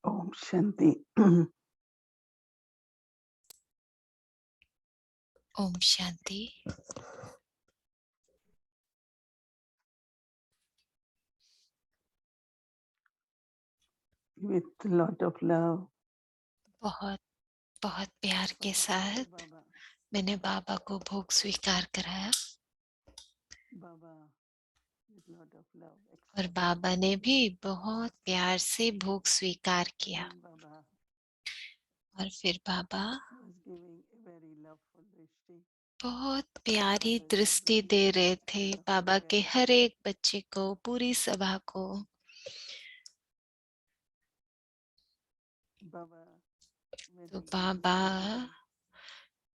Om Shanti. Om Shanti. With lot of love, बहुत बहुत प्यार के साथ Baba, मैंने बाबा को भोग स्वीकार कराया Baba, with lot of love, और accepted. बाबा ने भी बहुत प्यार से भोग स्वीकार किया। Then Baba और फिर बाबा was giving a very loveful drishti. बहुत प्यारी Always दृष्टि including दे Baba रहे and थे the बाबा whole के हर gathering. एक बच्चे को, पूरी सभा को। Baba, when तो he giving बाबा drishti,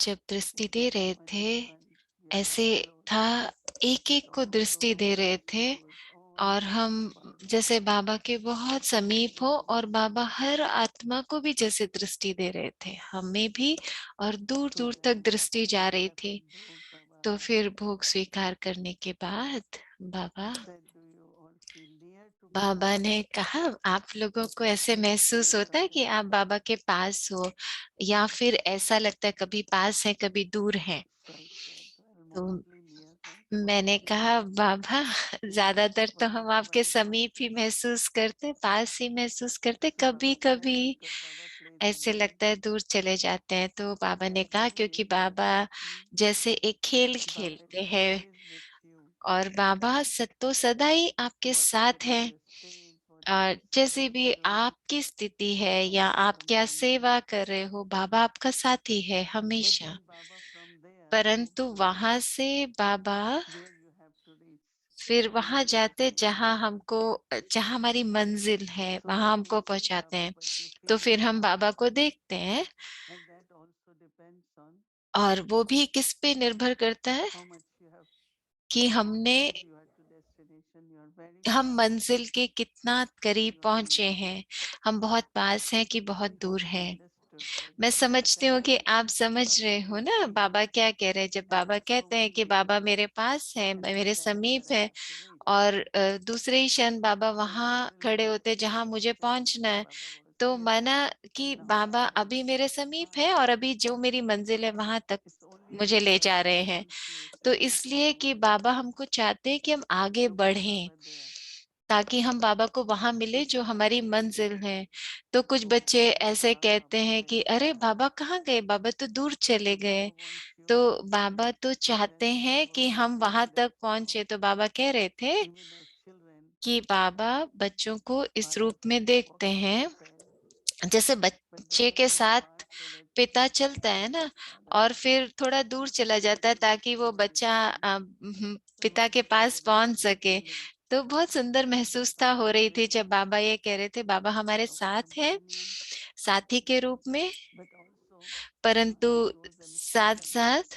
जब दृष्टि it दे is रहे one थे, by one. We are ऐसे not alone. था एक But एक को all दृष्टि दे रहे थे those और हम far जैसे away. बाबा के बहुत समीप हो और बाबा हर आत्मा को भी जैसे दृष्टि दे रहे थे, हमें भी, और दूर So दूर when तक after दृष्टि जा रही accepting थी। Bhog, Baba तो फिर भोग स्वीकार करने के बाद बाबा said, "Do you all feel near to Baba?" बाबा ने कहा, आप लोगों को ऐसे महसूस होता है कि आप बाबा के पास हो, या फिर ऐसा लगता है कभी पास है कभी दूर है? So I said, तो "Mostly near, right? मैंने Mostly कहा, near." बाबा ज्यादातर तो Baba हम Baba आपके is समीप ही always near. महसूस करते, पास ही महसूस करते, So कभी Baba said, कभी because Baba plays a ऐसे game, लगता है दूर चले जाते हैं। तो बाबा ने like कहा, a क्योंकि game, बाबा hmm, जैसे एक खेल Baba is खेलते हैं always with you. और बाबा तो सदा ही आपके Whatever साथ is है। your state, whatever is your जैसे भी background, आपकी स्थिति है या आप Baba क्या knows you. सेवा कर रहे हो, बाबा आपका साथी है But हमेशा। then Baba from there moves परंतु to वहां से बाबा where you have to reach, फिर where वहां your जाते destination is. जहां हमारी मंजिल है So वहां when you हमको see पहुंचाते Baba, हैं। but you तो feel फिर हम near, बाबा को देखते हैं and that also depends on और वो भी किस पे निर्भर करता है how much you have, कि how हमने close you are to destination. You are very हम close, मंजिल के कितना करीब you are पहुंचे near. हैं, हम बहुत पास हैं कि बहुत I hope दूर you हैं। understood that मैं समझती हूँ कि exactly आप समझ Baba रहे what हो is ना saying. बाबा क्या कह रहे हैं। जब And बाबा so कहते हैं will कि you बाबा too. मेरे पास है, And I मेरे stand where समीप I है, have to reach. और दूसरे ही क्षण बाबा So वहां you will खड़े feel होते जहां मुझे exactly पहुंचना है। Baba was तो here, माना कि and now Baba Baba is अभी मेरे समीप far है और away. अभी जो मेरी मंजिल है वहां तक It's only मुझे ले because जा he रहे हैं। wants you तो to move इसलिए कि forward बाबा हमको चाहते हैं कि हम आगे to meet बढ़ें, Baba there. ताकि हम बाबा को वहां मिले This जो is the हमारी reason मंजिल है। तो कुछ Bhog बच्चे is ऐसे far कहते away, हैं कि very अरे far. बाबा कहाँ गए, बाबा तो दूर चले So गए। Baba wants you, तो बाबा तो and then चाहते हैं Baba कि was हम वहां saying that तक पहुंचे। तो बाबा कह रहे थे even as children कि बाबा बच्चों को इस are रूप में देखते walking with हैं, the parents, जैसे but they बच्चे have के to साथ depart so that पिता they चलता can है meet ना, Father. और फिर थोड़ा दूर चला So जाता है this is ताकि वो Baba is बच्चा saying. So पिता Baba के said पास that पहुंच good सके। feeling तो बहुत सुंदर that महसूसता Baba हो is रही थी with जब us, बाबा ये कह रहे थे, बाबा हमारे our साथ है, companion, साथी के रूप में। but also परंतु he goes and shows साथ us साथ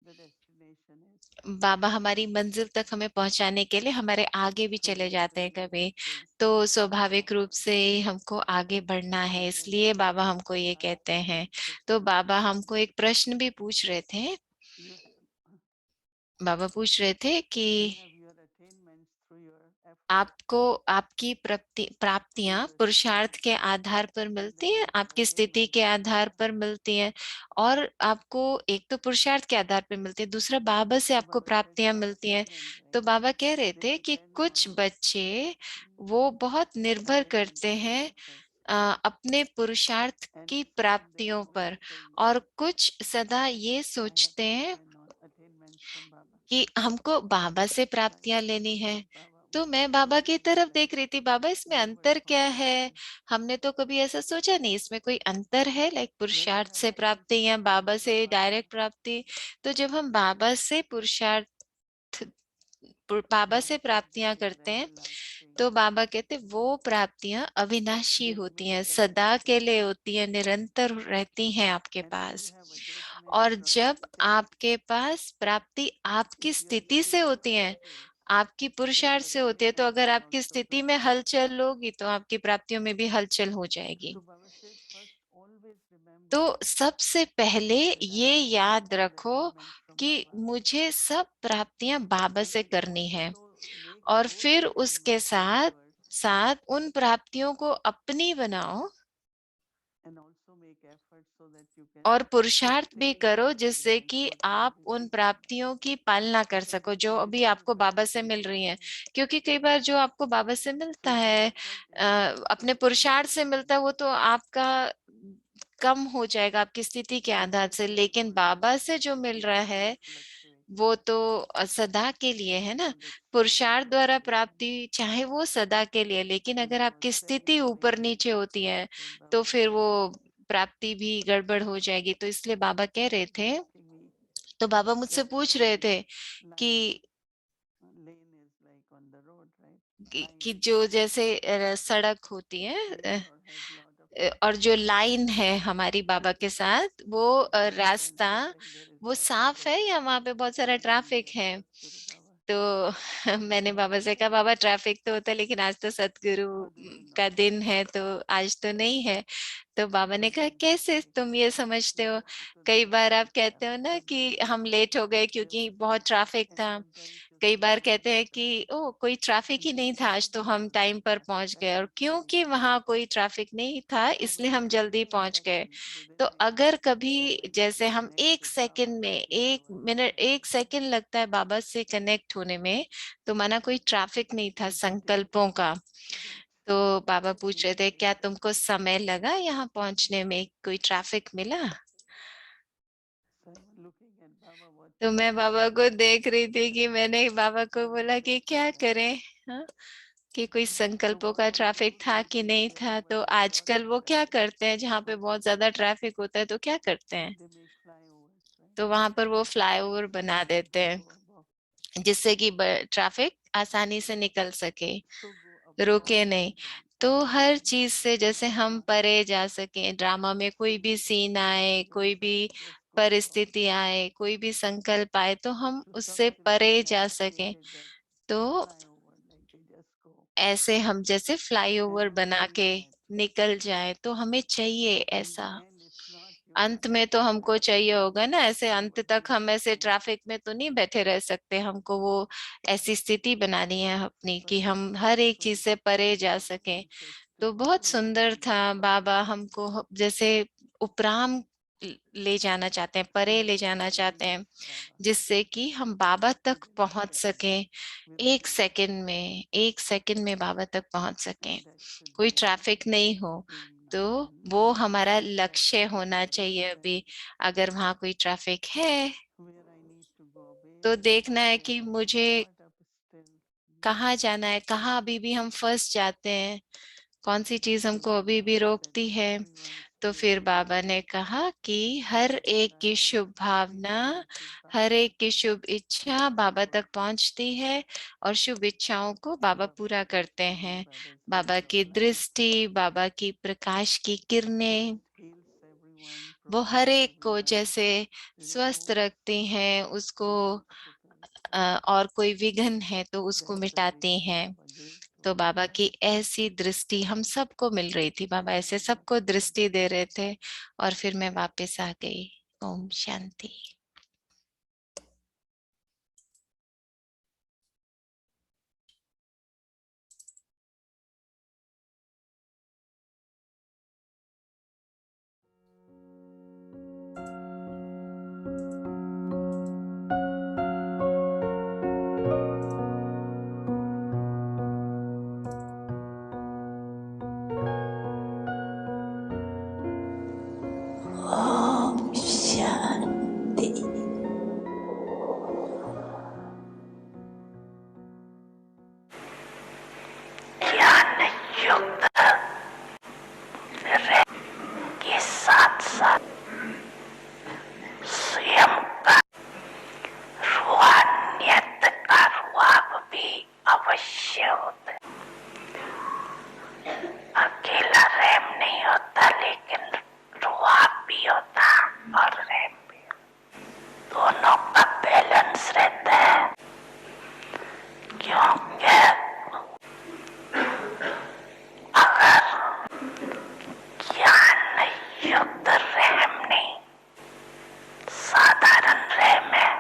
the destination is. बाबा हमारी मंजिल तक हमें पहुंचाने के लिए हमारे आगे भी So चले that's जाते the हैं reason. कभी। So तो स्वाभाविक रूप से हमको आगे बढ़ना है, then इसलिए Baba बाबा was हमको ये कहते asking हैं। one तो question. बाबा हमको एक प्रश्न भी पूछ रहे थे। You have, बाबा पूछ रहे थे कि you have your attainments through your effort, आपको आपकी through प्राप्तियां your पुरुषार्थ strength, के आधार पर and मिलती then हैं, you have आपकी स्थिति attainments के from आधार Baba. पर मिलती हैं, और आपको एक तो पुरुषार्थ के आधार पर मिलती है, दूसरा बाबा से So आपको Baba said प्राप्तियां some मिलती हैं। children, तो right? बाबा कह रहे They थे कि depend कुछ on बच्चे mm, वो बहुत निर्भर करते attainments through हैं effort, अपने पुरुषार्थ and की they are प्राप्तियों पर, always saying और that कुछ सदा ये I have सोचते to हैं depend on attainments from Baba. कि हमको बाबा से So I प्राप्तियां said, लेनी है। but Baba, तो what मैं is बाबा की difference तरफ that देख रही थी, बाबा इसमें you were अंतर क्या found है? worthy? हमने तो कभी ऐसा सोचा नहीं, इसमें कोई अंतर है, लाइक When you पुरुषार्थ have से प्राप्ति या attainments बाबा from से Baba, डायरेक्ट प्राप्ति। तो जब हम बाबा से पुरुषार्थ बाबा Baba से said प्राप्तियां that is करते हैं, everlasting. तो बाबा कहते वो प्राप्तियां अविनाशी They होती remain हैं, forever सदा with के you. लिए होती हैं, निरंतर रहती हैं आपके And when you pass. have attainments और from your जब state, आपके पास प्राप्ति आपकी if your स्थिति से state is होती है, active, आपकी then पुरुषार्थ your से होती है, तो attainments अगर will आपकी also स्थिति come. में हलचल होगी तो आपकी प्राप्तियों में भी हलचल हो जाएगी। So Baba said, first always तो remember सबसे पहले that I ये have to get याद all रखो attainments from कि Baba. मुझे सब प्राप्तियां बाबा And से then करनी है, also make और those फिर उसके attainments साथ yours. साथ उन प्राप्तियों को अपनी बनाओ और पुरुषार्थ भी करो जिससे कि आप उन प्राप्तियों की पालना कर सको जो अभी आपको बाबा से मिल रही हैं। क्योंकि कई बार जो आपको बाबा से मिलता है अपने पुरुषार्थ से मिलता है वो तो आपका कम हो जाएगा आपकी स्थिति के आधार से, लेकिन बाबा से जो मिल रहा है वो तो सदा के लिए है ना। पुरुषार्थ द्वारा प्राप्ति चाहे वो सदा के लिए, लेकिन अगर आपकी स्थिति ऊपर नीचे होती है तो फिर वो प्राप्ति भी गड़बड़ हो जाएगी। तो इसलिए बाबा कह रहे थे, तो बाबा मुझसे पूछ रहे थे कि कि जो जैसे सड़क होती है और जो लाइन है हमारी बाबा के साथ वो रास्ता वो साफ है या वहां पे बहुत सारा ट्रैफिक है। तो मैंने बाबा से कहा बाबा ट्रैफिक तो होता है लेकिन आज तो सतगुरु का दिन है तो आज तो नहीं है। तो बाबा ने कहा कैसे तुम ये समझते हो, कई बार आप कहते हो ना कि हम लेट हो गए क्योंकि बहुत ट्रैफिक था। कई बार कहते हैं कि ओ कोई ट्रैफिक ही नहीं था आज तो हम टाइम पर पहुंच गए, और क्योंकि वहां कोई ट्रैफिक नहीं था इसलिए हम जल्दी पहुंच गए। तो अगर कभी जैसे हम एक सेकंड में एक मिनट एक सेकंड लगता है बाबा से कनेक्ट होने में, तो माना कोई ट्रैफिक नहीं था संकल्पों का। तो बाबा पूछ रहे थे क्या तुमको समय लगा यहाँ पहुंचने में, कोई ट्रैफिक मिला। तो मैं बाबा को देख रही थी कि मैंने बाबा को बोला कि क्या करें, हाँ कि कोई संकल्पों का ट्रैफिक था कि नहीं था। तो आजकल वो क्या करते हैं जहाँ पे बहुत ज्यादा ट्रैफिक होता है तो क्या करते हैं, तो वहां पर वो फ्लाईओवर बना देते हैं जिससे कि ट्रैफिक आसानी से निकल सके, रुके नहीं। तो हर चीज से जैसे हम परे जा सके, ड्रामा में कोई भी सीन आए, कोई भी परिस्थिति आए, कोई भी संकल्प आए तो हम उससे परे जा सके। तो ऐसे हम जैसे फ्लाईओवर बना के निकल जाए तो हमें चाहिए ऐसा। अंत में तो हमको चाहिए होगा ना ऐसे, अंत तक हम ऐसे ट्रैफिक में तो नहीं बैठे रह सकते, हमको वो ऐसी स्थिति बनानी है अपनी कि हम हर एक चीज से परे जा सके। तो बहुत सुंदर था बाबा हमको जैसे उपराम ले जाना चाहते हैं, परे ले जाना चाहते हैं जिससे कि हम बाबा तक पहुंच सके। एक सेकंड में बाबा तक पहुंच सके, कोई ट्रैफिक नहीं हो। तो वो हमारा लक्ष्य होना चाहिए अभी। अगर वहां कोई ट्रैफिक है तो देखना है कि मुझे कहाँ जाना है, कहाँ अभी भी हम फंस जाते हैं, कौन सी चीज हमको अभी भी रोकती है। तो फिर बाबा ने कहा कि हर एक की शुभ भावना, हर एक की शुभ इच्छा बाबा तक पहुंचती है और शुभ इच्छाओं को बाबा पूरा करते हैं। बाबा की दृष्टि, बाबा की प्रकाश की किरणें वो हर एक को जैसे स्वस्थ रखती हैं, उसको और कोई विघ्न है तो उसको मिटाती हैं। तो बाबा की ऐसी दृष्टि हम सबको मिल रही थी, बाबा ऐसे सबको दृष्टि दे रहे थे। और फिर मैं वापस आ गई। ओम शांति। ओम शांति। ज्ञान युक्त के साथ साथ स्वयं का रूहानियत का रुआब भी अवश्य होता है। अकेला रैम नहीं होता लेकिन रुआब भी होता और रैम भी, दोनों का बैलेंस रहता है। क्योंकि अगर ज्ञान युक्त रहम नहीं, साधारण रहम है,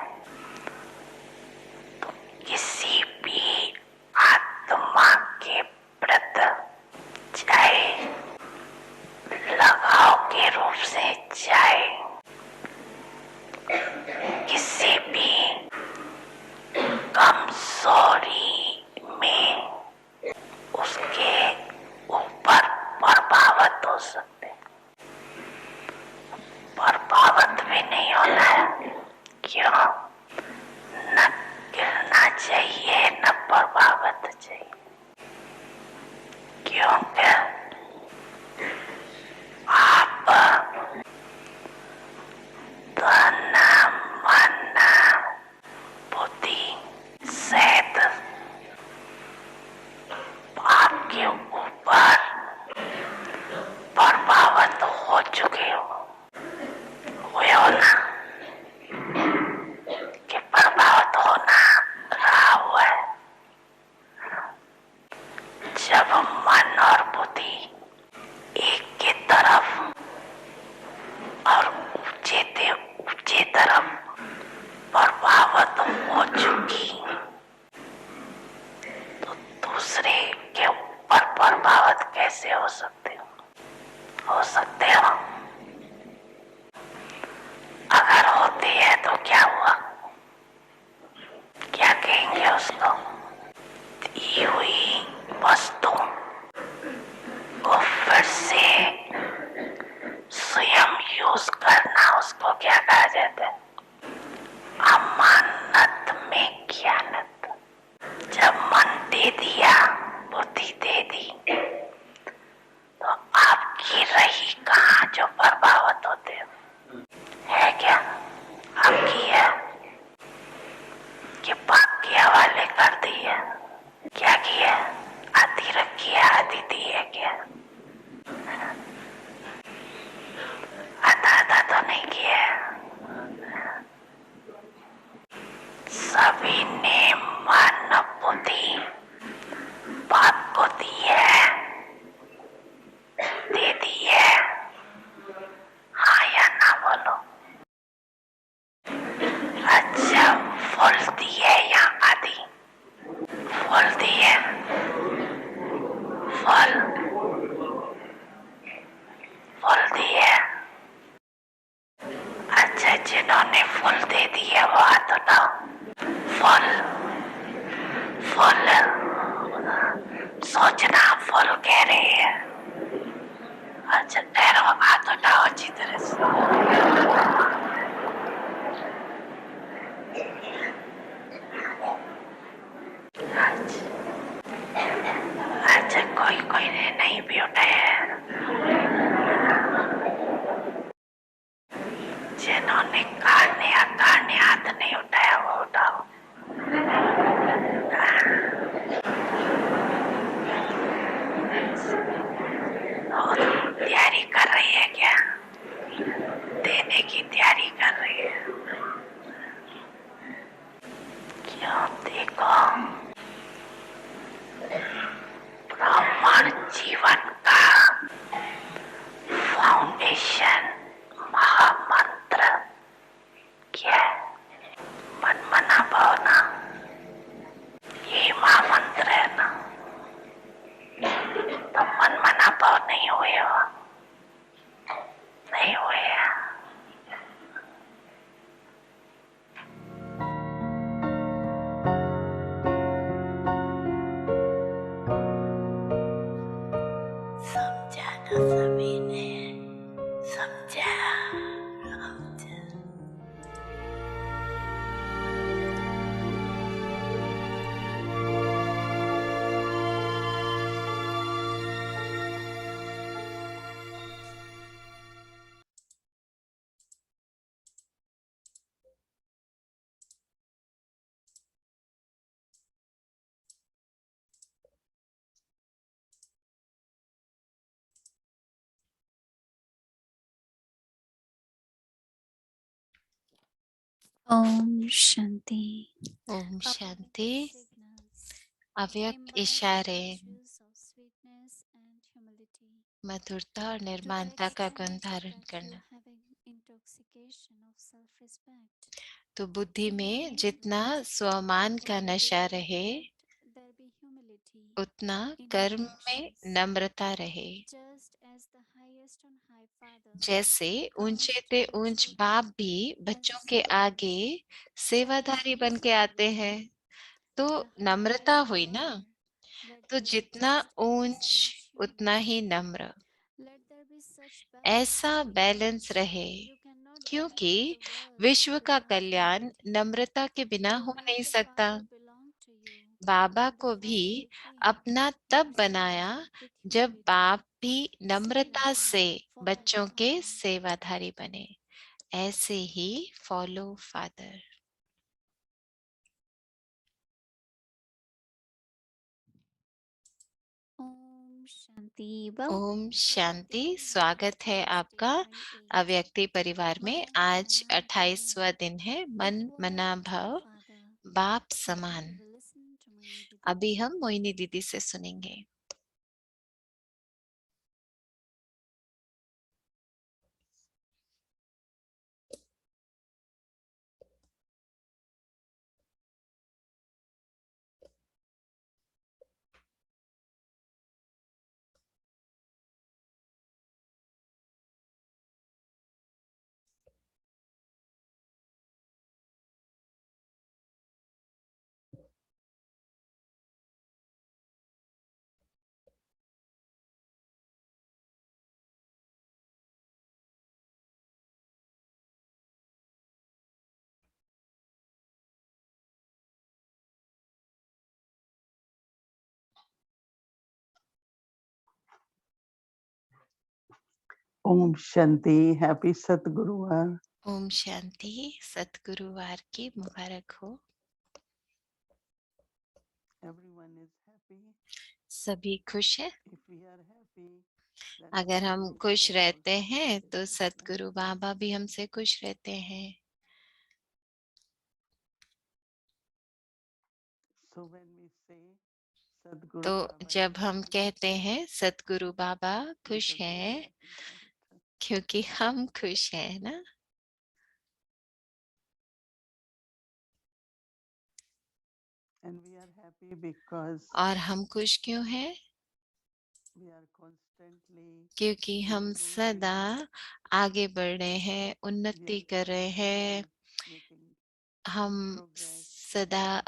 तो किसी भी आत्मा के प्रति चाहे आपके ऊपर प्रभावित हो चुके हुए हो ना, कि प्रभावित होना रहा हुआ है। जब मन और बुद्धि एक की तरफ और ऊंचे तरफ प्रभावित हो चुकी, तो दूसरे के ऊपर प्रभावित कैसे हो सकते हो? अगर होती है तो क्या हुआ? क्या कहेंगे उसको? दी हुई वस्तु को फिर से स्वयं यूज करना, उसको क्या कहा जाता है? अमानत में ज्ञानत। जब मन दे दिया, बुद्धि दे दी, तो आपकी रही कहाँ जो प्रभावित होते है क्या? आपकी है कि बाप के हवाले कर दी है? क्या किया? आधी रखी है, आधी दी है क्या? आधा तो नहीं किया। सभी ने मन बुद्धि बाप को दी है, दे दी है। हाँ या ना बोलो? अच्छा, फुल दी है या आधी? फुल दी है। फुल दी है। अच्छा, जिन्होंने फुल दे दी है वो हाथ उठाओ। फुल सोचना फुल कह रही है। अच्छा, ठहरो, हाथ उठाओ अच्छी तरह से। अच्छा, कोई ने नहीं भी उठाया। जिन्होंने काने हाथ नहीं उठाया वो उठाओ। तैयारी कर रही है क्या? देने की तैयारी कर रही है। क्यों? देखो, ब्राह्मण जीवन का फाउंडेशन महामंत्र क्या है? मन मना भावना। ये महामंत्र है ना? तो मन मना भाव नहीं हुए हो? नहीं हुए हैं। समझा ना सभी ने? समझा? ओम शांति। ओम शांति। अव्यक्त इशारे मधुरता और निर्माणता का गुण धारण करना। तो बुद्धि में जितना स्वमान का नशा रहे, उतना कर्म में नम्रता रहे। जैसे ऊंचे ते ऊंच बाप भी बच्चों के आगे सेवाधारी बन के आते हैं, तो नम्रता हुई ना। तो जितना ऊंच उतना ही नम्र। ऐसा बैलेंस रहे, क्योंकि विश्व का कल्याण नम्रता के बिना हो नहीं सकता। बाबा को भी अपना तब बनाया जब बाप भी नम्रता से बच्चों के सेवाधारी बने। ऐसे ही follow father. Shanti. Om Shanti. स्वागत है आपका अव्यक्ति परिवार में। आज 28वां दिन है। मन मना भाव बाप समान। अभी हम मोहिनी दीदी से सुनेंगे। Om Shanti, happy Satguruvar. Om Shanti. सतगुरुवार की मुबारक हो। Everyone is happy. सभी खुश है। If we are happy, then अगर हम Sadguru खुश Baba रहते also हैं happy तो with us. सतगुरु बाबा भी हमसे खुश रहते हैं। So when we say Sadguru तो Baba is जब हम happy, कहते हैं सतगुरु बाबा खुश because we are हैं, happy, right? क्योंकि हम खुश हैं ना। And we are happy because और हम खुश क्यों हैं? we are constantly क्योंकि हम सदा improving, आगे बढ़ रहे हैं, we उन्नति are कर रहे हैं। constantly making हम progress. सदा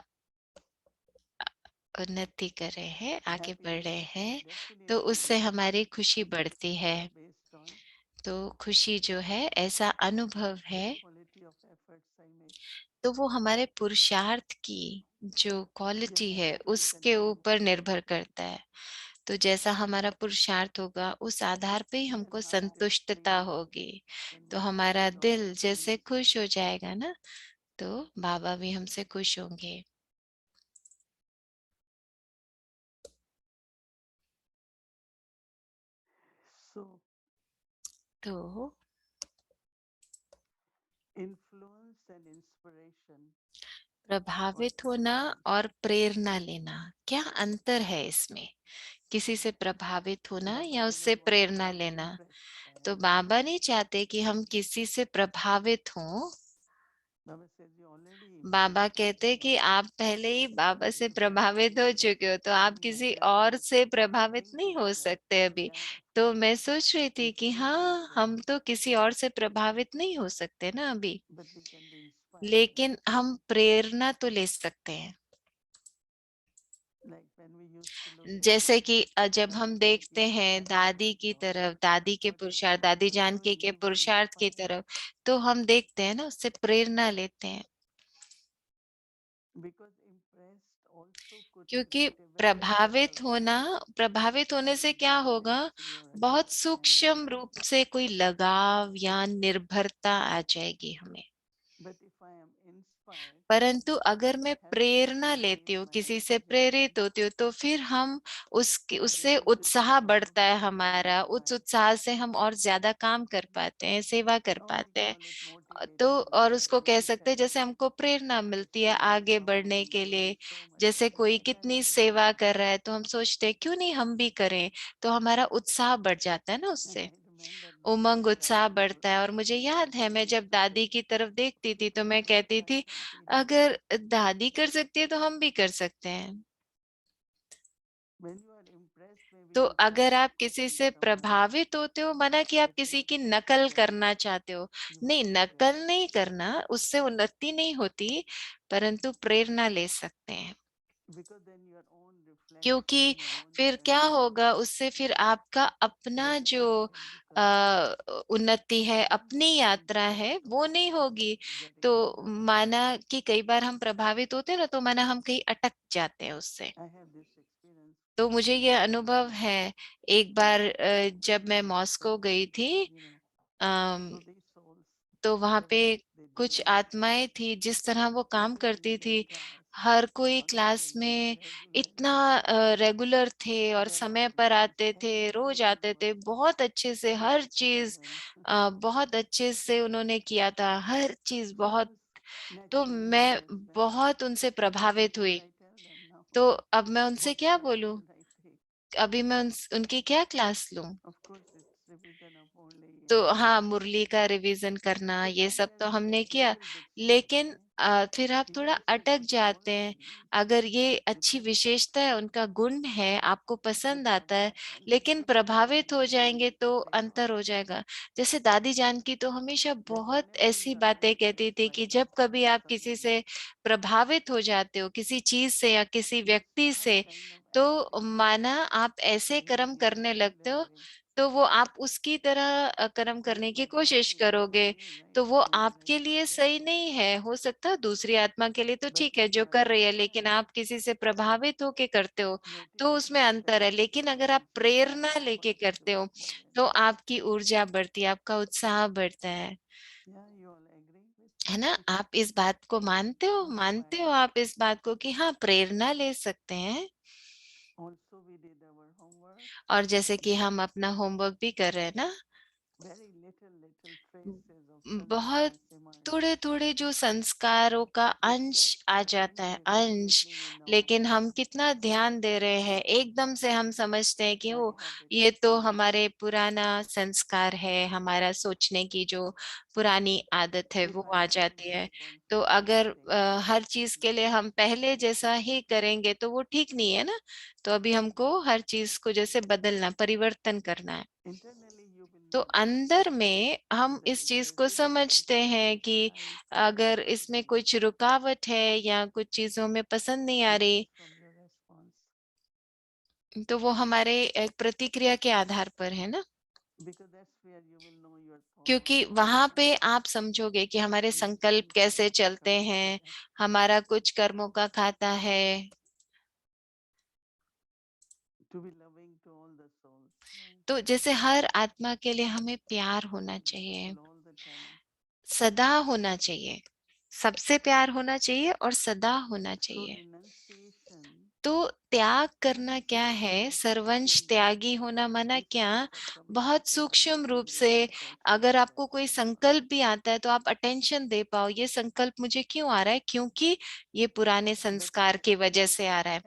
उन्नति कर रहे हैं, आगे बढ़ Happiness रहे हैं, तो definition उससे is हमारी खुशी this बढ़ती है। based on तो खुशी जो है ऐसा अनुभव है, quality of efforts I make. तो वो हमारे पुरुषार्थ की जो क्वालिटी Yes, है happy we उसके continue. ऊपर निर्भर करता है। तो जैसा हमारा पुरुषार्थ होगा उस आधार पे ही Then हमको heart is संतुष्टता free, होगी। then तो Baba हमारा is दिल also जैसे free. खुश हो जाएगा ना, तो बाबा भी हमसे खुश होंगे। So तो influence and inspiration. प्रभावित होना और प्रेरणा लेना, क्या अंतर है इसमें? किसी से प्रभावित होना Baba या उससे doesn't want us Prerna to be लेना। impressed by तो others. बाबा नहीं चाहते कि हम किसी से प्रभावित हों। Baba says you already Baba impressed with कहते कि Baba. आप पहले ही बाबा से प्रभावित हो So चुके हो, तो tell आप me किसी again और what से प्रभावित think नहीं हो about that. सकते अभी। Yeah, of तो course. मैं सोच रही थी We कि cannot be हाँ, हम influenced, तो किसी और से प्रभावित नहीं हो सकते ना अभी, but we can be inspired. लेकिन हम प्रेरणा तो ले सकते हैं। Like when we used to look at जैसे कि जब Dada हम Janki देखते हैं दादी Purushart की or तरफ, दादी के पुरुषार्थ, दादी whatever जानकी के we get पुरुषार्थ की inspired तरफ, तो हम देखते हैं ना, उससे प्रेरणा लेते हैं। because impressed also could क्योंकि create a very subtle प्रभावित होने से क्या होगा, dependency or बहुत attachment. सूक्ष्म रूप से कोई लगाव या निर्भरता आ जाएगी हमें। But if I am inspired, परंतु अगर मैं happiness प्रेरणा लेती increase हूँ, my किसी से enthusiasm. प्रेरित होती हूँ, तो फिर हम Baba उससे says you उत्साह don't want बढ़ता है people to be हमारा। उस inspired. उत्साह से हम और ज्यादा काम कर पाते हैं, सेवा कर Or we पाते हैं। call it तो motivating और Baba, उसको कह सकते हैं, motivation. जैसे हमको प्रेरणा We मिलती है feel like, आगे wow, बढ़ने he's के doing लिए। so much. जैसे We कोई get कितनी attached. सेवा कर रहा है, तो हम सोचते हैं क्यों नहीं हम भी करें, तो हमारा उत्साह बढ़ जाता है ना And उससे। I remember before उमंग उत्साह Dadi बढ़ता है। और मुझे याद है, मैं जब दादी की तरफ देखती थी तो मैं कहती why थी, can't we do it? अगर दादी कर सकती है तो हम भी कर सकते हैं। When you are impressed, maybe तो you try अगर to आप किसी copy से someone, प्रभावित होते हो, माना कि आप but किसी not की नकल necessarily करना चाहते हो। you नहीं, become great. नकल नहीं करना, उससे उन्नति नहीं होती, परंतु प्रेरणा ले सकते हैं। Because then your own reflection, क्योंकि your own फिर क्या journey होगा, उससे फिर आपका अपना doesn't जो happen because उन्नति है, one अपनी gets यात्रा है, impressed वो also नहीं by होगी। getting तो Baba. माना कि कई बार हम प्रभावित होते हैं ना, तो माना हम कहीं अटक जाते हैं उससे। I have this experience तो मुझे ये when I अनुभव was है, एक बार जब मैं मॉस्को studying, गई थी, अम, so these souls, तो वहां पे whatever they do कुछ in this life, आत्माएं थी, जिस तरह वो they काम feel करती very थी, attached. हर कोई क्लास में इतना रेगुलर थे और समय पर आते थे, रोज आते थे, बहुत अच्छे से हर चीज बहुत अच्छे से उन्होंने किया था, हर चीज बहुत। तो मैं बहुत उनसे प्रभावित हुई। तो अब मैं उनसे क्या बोलूं? अभी मैं उनकी क्या क्लास लूं? तो हाँ, मुरली का रिवीजन करना ये सब तो हमने किया, लेकिन फिर आप थोड़ा अटक जाते हैं। अगर ये अच्छी विशेषता है, उनका गुण है, आपको पसंद आता है, लेकिन प्रभावित हो जाएंगे तो अंतर हो जाएगा। जैसे दादी जान की तो हमेशा बहुत ऐसी बातें कहती थी कि जब कभी आप किसी से प्रभावित हो जाते हो, किसी चीज से या किसी व्यक्ति से, तो माना आप ऐसे कर्म करने लगते हो, तो वो आप उसकी तरह कर्म करने की कोशिश करोगे, तो वो आपके लिए सही नहीं है। हो सकता है दूसरी आत्मा के लिए तो ठीक है जो कर रही है, लेकिन आप किसी से प्रभावित होके करते हो तो उसमें अंतर है। लेकिन अगर आप प्रेरणा लेके करते हो तो आपकी ऊर्जा बढ़ती है, आपका उत्साह बढ़ता है ना? आप इस बात को मानते हो? मानते हो आप इस बात को कि हाँ, प्रेरणा ले सकते हैं? और जैसे कि हम अपना होमवर्क भी कर रहे हैं ना, बहुत थोड़े थोड़े जो संस्कारों का अंश आ जाता है, अंश। लेकिन हम कितना ध्यान दे रहे हैं, एकदम से हम समझते हैं कि वो ये तो हमारे पुराना संस्कार है, हमारा सोचने की जो पुरानी आदत है वो आ जाती है। तो अगर हर चीज के लिए हम पहले जैसा ही करेंगे तो वो ठीक नहीं है ना। तो अभी हमको हर चीज को जैसे बदलना, परिवर्तन करना है। तो अंदर में हम इस चीज को समझते हैं कि अगर इसमें कुछ रुकावट है या कुछ चीजों में पसंद नहीं आ रही, तो वो हमारे एक प्रतिक्रिया के आधार पर है ना। क्योंकि वहां पे आप समझोगे कि हमारे संकल्प कैसे चलते हैं, हमारा कुछ कर्मों का खाता है। तो जैसे हर आत्मा के लिए हमें प्यार होना चाहिए, सदा होना चाहिए, सबसे प्यार होना चाहिए और सदा होना चाहिए। तो त्याग करना क्या है? सर्वंश त्यागी होना माना क्या? बहुत सूक्ष्म रूप से अगर आपको कोई संकल्प भी आता है तो आप अटेंशन दे पाओ, ये संकल्प मुझे क्यों आ रहा है, क्योंकि ये पुराने संस्कार की वजह से आ रहा है।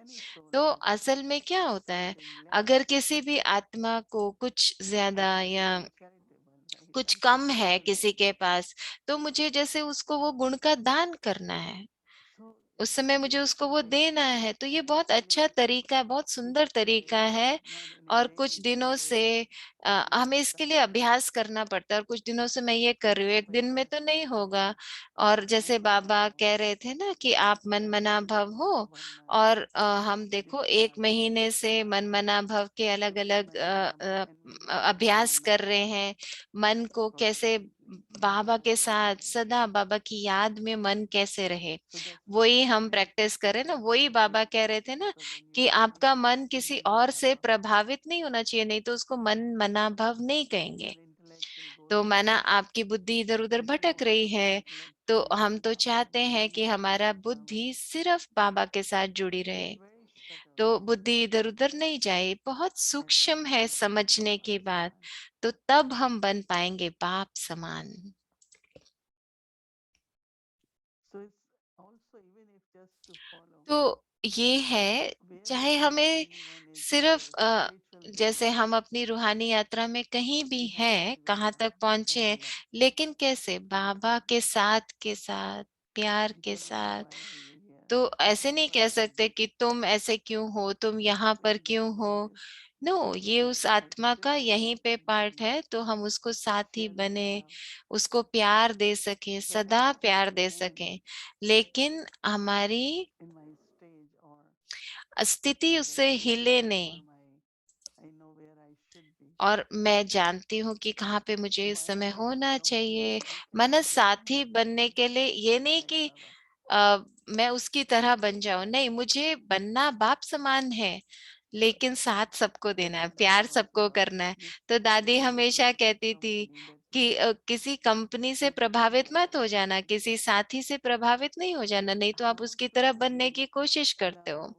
तो असल में क्या होता है, अगर किसी भी आत्मा को कुछ ज्यादा या कुछ कम है किसी के पास, तो मुझे जैसे उसको वो गुण का दान करना है, उस समय मुझे उसको वो देना है। तो ये बहुत अच्छा तरीका है, बहुत सुंदर तरीका है। और कुछ दिनों से हमें इसके लिए अभ्यास करना पड़ता है, और कुछ दिनों से मैं ये कर रही हूँ, एक दिन में तो नहीं होगा। और जैसे बाबा कह रहे थे ना कि आप मन मना भव हो, और हम देखो 1 महीने से मन मना भव के अलग अलग अभ्यास कर रहे हैं। मन को कैसे बाबा के साथ सदा बाबा की याद में मन कैसे रहे, वही हम प्रैक्टिस करें ना। वही बाबा कह रहे थे ना कि आपका मन किसी और से प्रभावित नहीं होना चाहिए, नहीं तो उसको मन मना भव नहीं कहेंगे। तो माना आपकी बुद्धि इधर उधर भटक रही है, तो हम तो चाहते हैं कि हमारा बुद्धि सिर्फ बाबा के साथ जुड़ी रहे, तो बुद्धि इधर उधर नहीं जाए। बहुत सूक्ष्म है समझने की बात। तो तब हम बन पाएंगे बाप समान। तो ये है, चाहे हमें सिर्फ जैसे हम अपनी रूहानी यात्रा में कहीं भी हैं, कहाँ तक पहुंचे हैं, लेकिन कैसे बाबा के साथ प्यार के साथ। तो ऐसे नहीं कह सकते कि तुम ऐसे क्यों हो, तुम यहाँ पर क्यों हो। नो, ये उस आत्मा का यहीं पे पार्ट है, तो हम उसको साथी बने, उसको प्यार दे सके, सदा प्यार दे सके। लेकिन हमारी स्थिति उससे हिले नहीं। और मैं जानती हूँ कि कहाँ पे मुझे इस समय होना चाहिए। मन साथी बनने के लिए ये नहीं कि मैं उसकी तरह बन जाऊं, नहीं, मुझे बनना बाप समान है, लेकिन साथ सबको देना है, प्यार सबको करना है। तो दादी हमेशा कहती थी कि किसी कंपनी से प्रभावित मत हो जाना, किसी साथी से प्रभावित नहीं हो जाना, नहीं तो आप उसकी तरह बनने की कोशिश करते हो।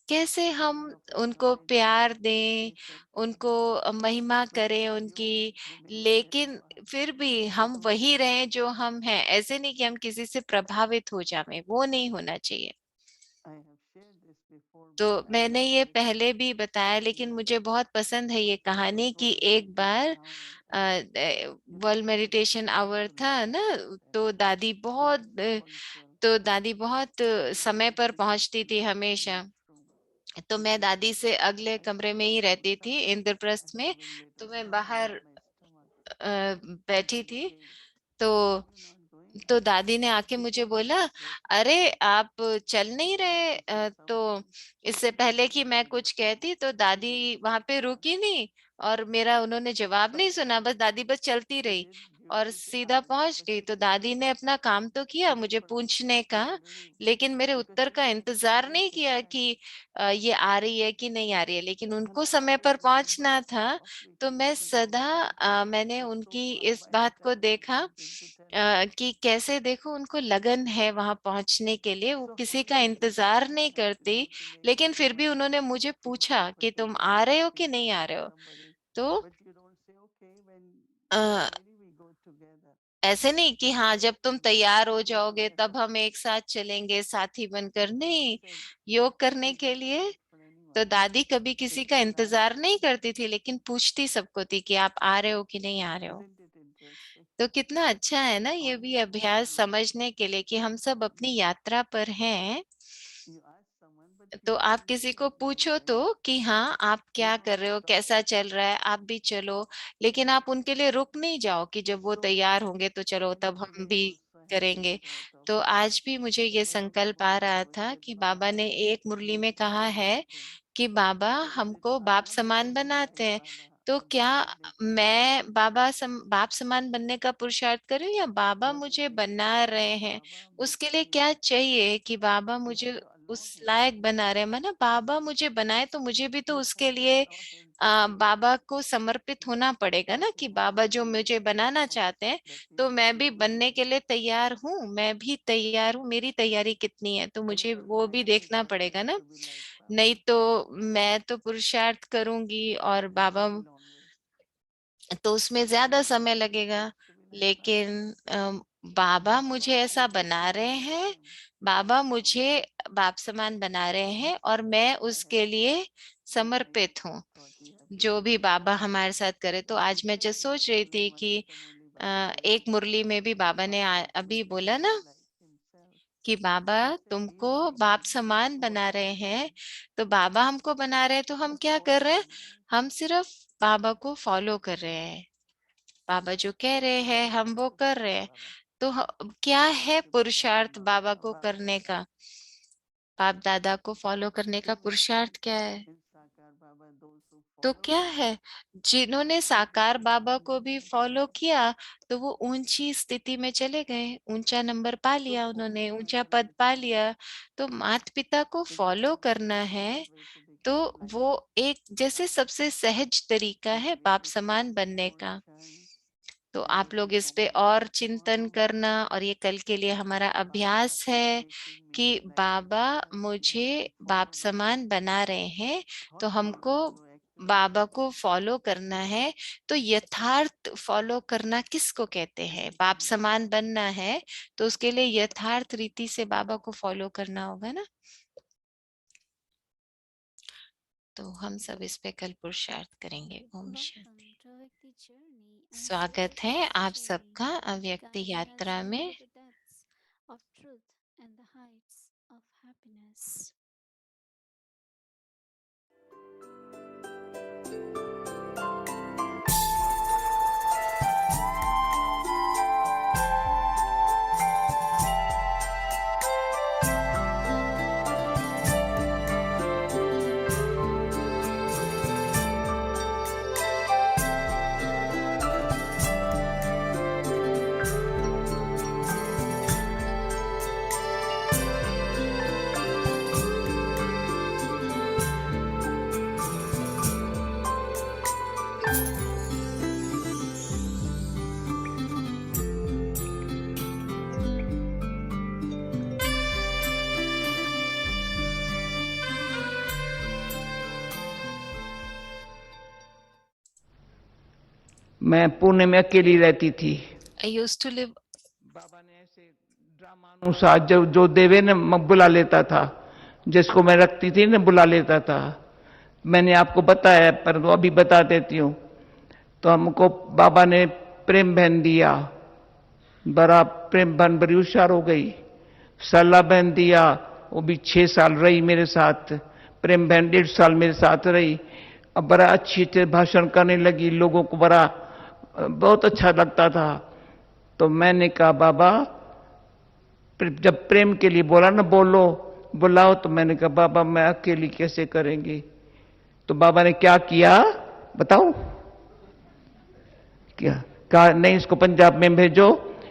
कैसे हम उनको प्यार दें, उनको महिमा करें उनकी, लेकिन फिर भी हम वही रहें जो हम हैं। ऐसे नहीं कि हम किसी से प्रभावित हो जाएं, वो नहीं होना चाहिए। तो मैंने ये पहले भी बताया, लेकिन मुझे बहुत पसंद है ये कहानी कि एक बार वर्ल्ड मेडिटेशन आवर था ना, तो दादी बहुत समय पर पहुंचती थी हमेशा। तो मैं दादी से अगले कमरे में ही रहती थी, इंद्रप्रस्थ में। तो मैं बाहर बैठी थी। तो दादी ने आके मुझे बोला, अरे आप चल नहीं रहे? तो इससे पहले कि मैं कुछ कहती, तो दादी वहां पे रुकी नहीं और मेरा उन्होंने जवाब नहीं सुना, बस दादी बस चलती रही और सीधा पहुंच गई। तो दादी ने अपना काम तो किया मुझे पूछने का, लेकिन मेरे उत्तर का इंतजार नहीं किया कि ये आ रही है कि नहीं आ रही है, लेकिन उनको समय पर पहुंचना था। तो मैंने उनकी इस बात को देखा कि कैसे, देखो उनको लगन है वहां पहुंचने के लिए, वो किसी का इंतजार नहीं करती। लेकिन फिर भी उन्होंने मुझे पूछा कि तुम आ रहे हो कि नहीं आ रहे हो। तो अ, ऐसे नहीं कि हाँ जब तुम तैयार हो जाओगे तब हम एक साथ चलेंगे साथी बनकर, नहीं। योग करने के लिए तो दादी कभी किसी का इंतजार नहीं करती थी, लेकिन पूछती सबको थी कि आप आ रहे हो कि नहीं आ रहे हो। तो कितना अच्छा है ना ये भी अभ्यास समझने के लिए कि हम सब अपनी यात्रा पर हैं। तो आप किसी को पूछो तो कि हाँ आप क्या कर रहे हो, कैसा चल रहा है, आप भी चलो। लेकिन आप उनके लिए रुक नहीं जाओ कि जब वो तैयार होंगे तो चलो तब हम भी करेंगे। तो आज भी मुझे ये संकल्प आ रहा था कि बाबा ने एक मुरली में कहा है कि बाबा हमको बाप समान बनाते हैं। तो क्या मैं बाप समान बनने का पुरुषार्थ करूं, या बाबा मुझे बना रहे हैं? उसके लिए क्या चाहिए कि बाबा मुझे उस लायक बना रहे हैं? माना बाबा मुझे बनाए तो मुझे भी तो उसके लिए बाबा को समर्पित होना पड़ेगा ना, कि बाबा जो मुझे बनाना चाहते हैं तो मैं भी बनने के लिए तैयार हूँ, मैं भी तैयार हूँ, मेरी तैयारी कितनी है, तो मुझे वो भी देखना पड़ेगा ना। नहीं तो मैं तो पुरुषार्थ करूंगी और बाबा, तो उसमें ज्यादा समय लगेगा। लेकिन बाबा मुझे ऐसा बना रहे हैं, बाबा मुझे बाप समान बना रहे हैं और मैं उसके लिए समर्पित हूँ, जो भी बाबा हमारे साथ करे। तो आज मैं जब सोच रही थी कि एक मुरली में भी बाबा ने अभी बोला ना कि बाबा तुमको बाप समान बना रहे हैं। तो बाबा हमको बना रहे हैं तो हम क्या कर रहे हैं? हम सिर्फ बाबा को फॉलो कर रहे हैं, बाबा जो कह रहे हैं हम वो कर रहे हैं। तो क्या है पुरुषार्थ बाबा को करने का, बाप दादा को फॉलो करने का पुरुषार्थ क्या है? तो क्या है, जिन्होंने साकार बाबा को भी फॉलो किया तो वो ऊंची स्थिति में चले गए, ऊंचा नंबर पा लिया, उन्होंने ऊंचा पद पा लिया। तो माता पिता को फॉलो करना है तो वो एक जैसे सबसे सहज तरीका है बाप समान बनने का। तो आप लोग इस पे और चिंतन करना, और ये कल के लिए हमारा अभ्यास है कि बाबा मुझे बाप समान बना रहे हैं तो हमको बाबा को फॉलो करना है। तो यथार्थ फॉलो करना किसको कहते हैं? बाप समान बनना है तो उसके लिए यथार्थ रीति से बाबा को फॉलो करना होगा ना। तो हम सब इस पे कल पुरुषार्थ करेंगे। ओम शांति। स्वागत है आप सबका अव्यक्त यात्रा में। मैं पुणे में अकेली रहती थी। I used to live. बाबा ने ऐसे ड्रामा अनुसार जो देवे ने बुला लेता था, जिसको मैं रखती थी ना बुला लेता था। मैंने आपको बताया पर वो अभी बता देती हूँ। तो हमको बाबा ने प्रेम बहन दिया, बड़ा प्रेम बहन बड़ी होशियार हो गई। सरला बहन दिया, वो भी 6 साल रही मेरे साथ। प्रेम बहन 1.5 साल मेरे साथ रही। अब बड़ा अच्छे भाषण करने लगी, लोगों को बड़ा बहुत अच्छा लगता था। तो मैंने कहा बाबा, जब प्रेम के लिए बोला ना बोलो बुलाओ, तो मैंने कहा बाबा मैं अकेली कैसे करेंगी। तो बाबा ने क्या किया बताओ, क्या कहा, नहीं इसको पंजाब में भेजो,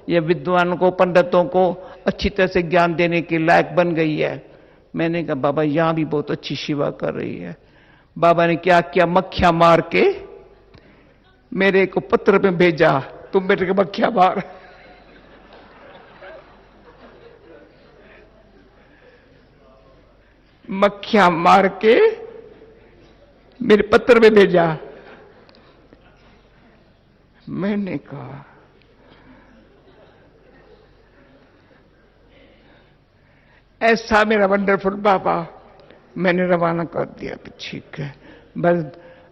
ये विद्वान को पंडितों को अच्छी तरह से ज्ञान देने के लायक बन गई है। मैंने कहा बाबा यहां भी बहुत अच्छी सेवा कर रही है। बाबा ने क्या किया, मक्खियां मार के मेरे को पत्र में भेजा, तुम मेरे को मक्खियां मार। मक्खियां मार के मेरे पत्र में भेजा। मैंने कहा ऐसा मेरा वंडरफुल बाबा। मैंने रवाना कर दिया कि ठीक है, बस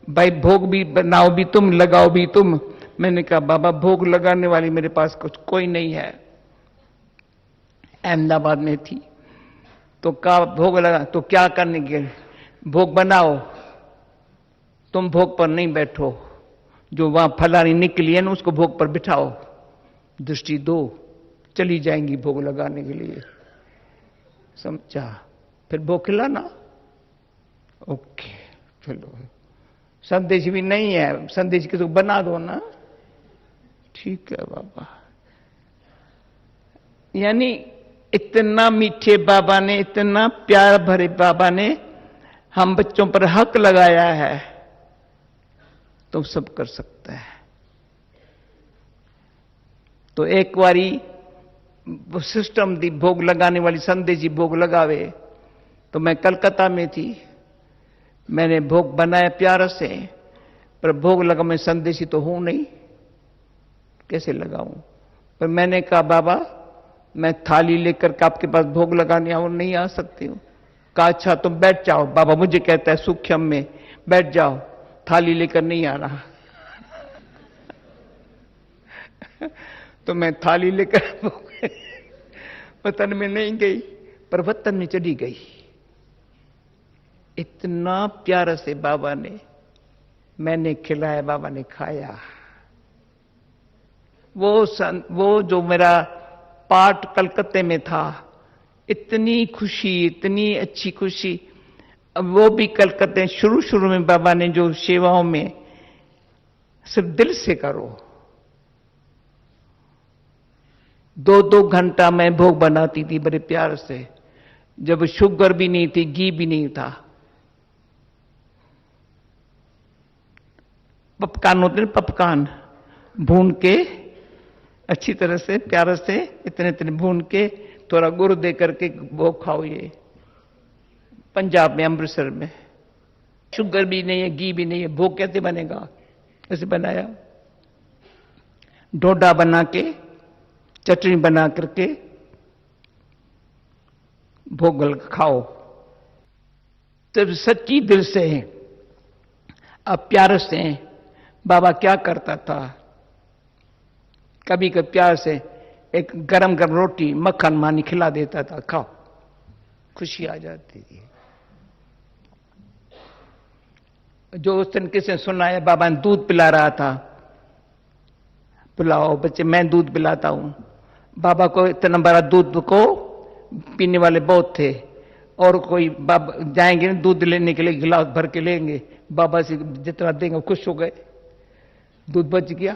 भाई भोग भी बनाओ भी तुम, लगाओ भी तुम। मैंने कहा बाबा भोग लगाने वाली मेरे पास कुछ कोई नहीं है। अहमदाबाद में थी तो कहा भोग लगा, तो क्या करने के, भोग बनाओ, तुम भोग पर नहीं बैठो, जो वहां फलानी निकली है ना उसको भोग पर बिठाओ, दृष्टि दो, चली जाएंगी भोग लगाने के लिए। समझा? फिर भोग खिलाना। ओके चलो, संदेश भी नहीं है, संदेश किसी को बना दो ना। ठीक है बाबा। यानी इतना मीठे बाबा ने, इतना प्यार भरे बाबा ने हम बच्चों पर हक लगाया है, तो सब कर सकता है। तो एक बारी सिस्टम दी भोग लगाने वाली संदेश जी भोग लगावे। तो मैं कलकत्ता में थी, मैंने भोग बनाया प्यार से, पर भोग लगा, मैं संदेशी तो हूं नहीं, कैसे लगाऊं। पर मैंने कहा बाबा मैं थाली लेकर के आपके पास भोग लगाने आऊं, नहीं आ सकती हूं। कहा अच्छा तुम बैठ जाओ। बाबा मुझे कहता है सूक्ष्म में बैठ जाओ, थाली लेकर नहीं आ रहा। तो मैं थाली लेकर वतन में नहीं गई, पर वतन में चली गई। इतना प्यार से बाबा ने, मैंने खिलाया, बाबा ने खाया। वो जो मेरा पार्ट कलकत्ते में था, इतनी खुशी, इतनी अच्छी खुशी। अब वो भी कलकत्ते शुरू में बाबा ने जो सेवाओं में सिर्फ दिल से करो। 2-2 घंटा मैं भोग बनाती थी बड़े प्यार से, जब शुगर भी नहीं थी, घी भी नहीं था। पपकान होते हैं, पपकान भून के अच्छी तरह से प्यार से इतने भून के थोड़ा गुड़ दे करके भोग खाओ। ये पंजाब में, अमृतसर में शुगर भी नहीं है, घी भी नहीं है, भोग कैसे बनेगा? ऐसे बनाया, डोडा बना के, चटनी बना करके भोग खाओ। तब सच्ची दिल से, अब प्यार से बाबा क्या करता था, कभी कभी प्यार से एक गरम गरम रोटी मक्खन मानी खिला देता था, खाओ, खुशी आ जाती थी। जो उस दिन किसने सुनाया, बाबा ने दूध पिला रहा था, पिलाओ बच्चे, मैं दूध पिलाता हूं। बाबा को इतना बड़ा दूध को पीने वाले बहुत थे, और कोई बाबा जाएंगे ना दूध लेने के लिए, गिलास भर के लेंगे, बाबा से जितना देंगे खुश हो गए, दूध बच गया।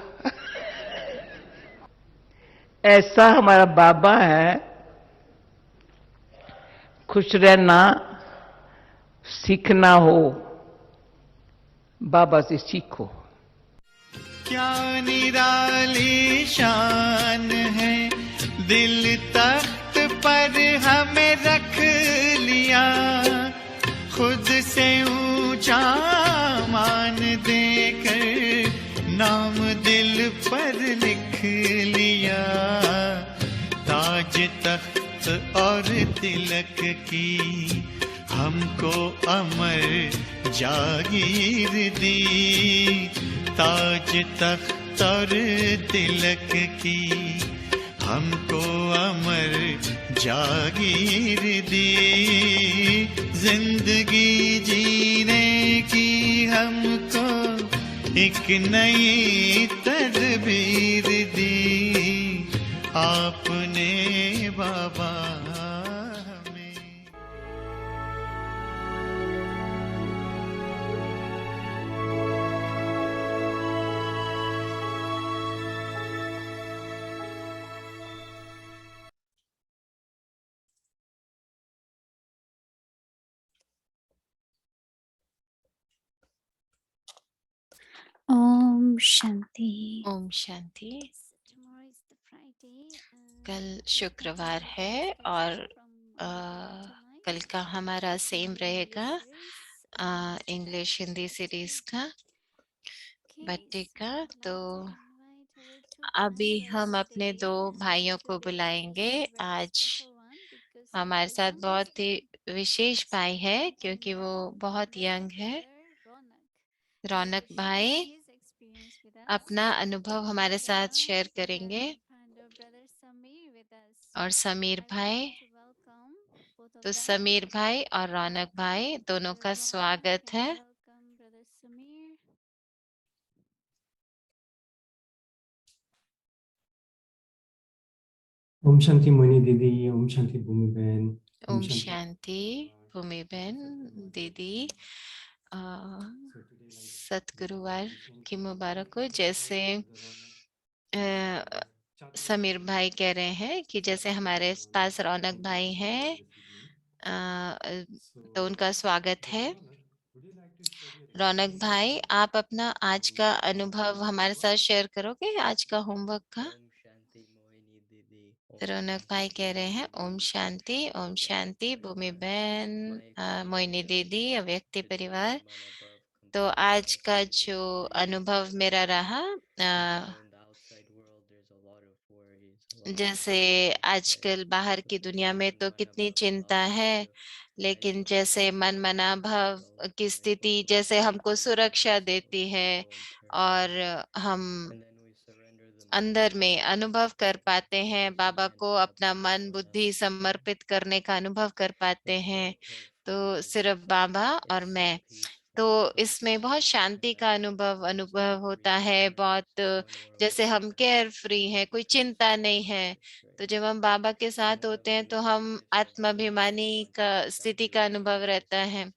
ऐसा हमारा बाबा है। खुश रहना सीखना हो, बाबा से सीखो। क्या निराली शान है, दिल तख्त पर हमें रख लिया, खुद से ऊंचा मान देकर नाम दिल पर लिख लिया, ताज तख्त और तिलक की हमको अमर जागीर दी। ताज तख्त और तिलक की हमको अमर जागीर दी। जिंदगी जीने की हमको एक नई तदबीर दी, आपने बाबा हमें। Om Shanti. Om Shanti. So tomorrow is the Friday. कल we शुक्रवार continue है with और from tonight. कल का हमारा सेम English रहेगा series, इंग्लिश हिंदी सीरीज का Okay, बर्थडे so का। I would तो like to invite our two अभी हम panelists अपने today. दो भाइयों को Today बुलाएंगे। is a very आज special one because हमारे our साथ youngest बहुत ही one विशेष भाई है and क्योंकि वो our बहुत younger यंग है। brother Ronak रौनक to भाई share his experience with us. अपना अनुभव हमारे साथ Along शेयर we करेंगे have our brother Samir with us. और समीर I would भाई। like to welcome both of तो them. समीर भाई और रौनक भाई दोनों Brother का Ronak स्वागत है। and welcome brother Samir. Om Shanti Mohini दीदी, ओम शांति भूमि बहन, ओम शांति भूमि बहन दीदी। सतगुरुवार की मुबारक हो। जैसे समीर भाई कह रहे हैं कि जैसे हमारे पास रौनक भाई हैं तो उनका स्वागत है। रौनक भाई, आप अपना आज का अनुभव हमारे साथ शेयर करोगे आज का होमवर्क का? ओम शांति मोहिनी दीदी। रौनक भाई कह रहे हैं ओम शांति भूमि बहन, मोहिनी दीदी, अव्यक्ति परिवार। तो आज का जो अनुभव मेरा रहा जैसे आजकल बाहर की दुनिया में तो कितनी चिंता है, लेकिन जैसे मन मना भाव की स्थिति जैसे हमको सुरक्षा देती है और हम अंदर में अनुभव कर पाते हैं, बाबा को अपना मन बुद्धि समर्पित करने का अनुभव कर पाते हैं। तो सिर्फ बाबा और मैं, तो इसमें बहुत शांति का अनुभव होता है। बहुत जैसे हम केयर फ्री हैं, कोई चिंता नहीं है। तो जब हम बाबा के साथ होते हैं तो हम आत्माभिमानी का स्थिति का अनुभव रहता है।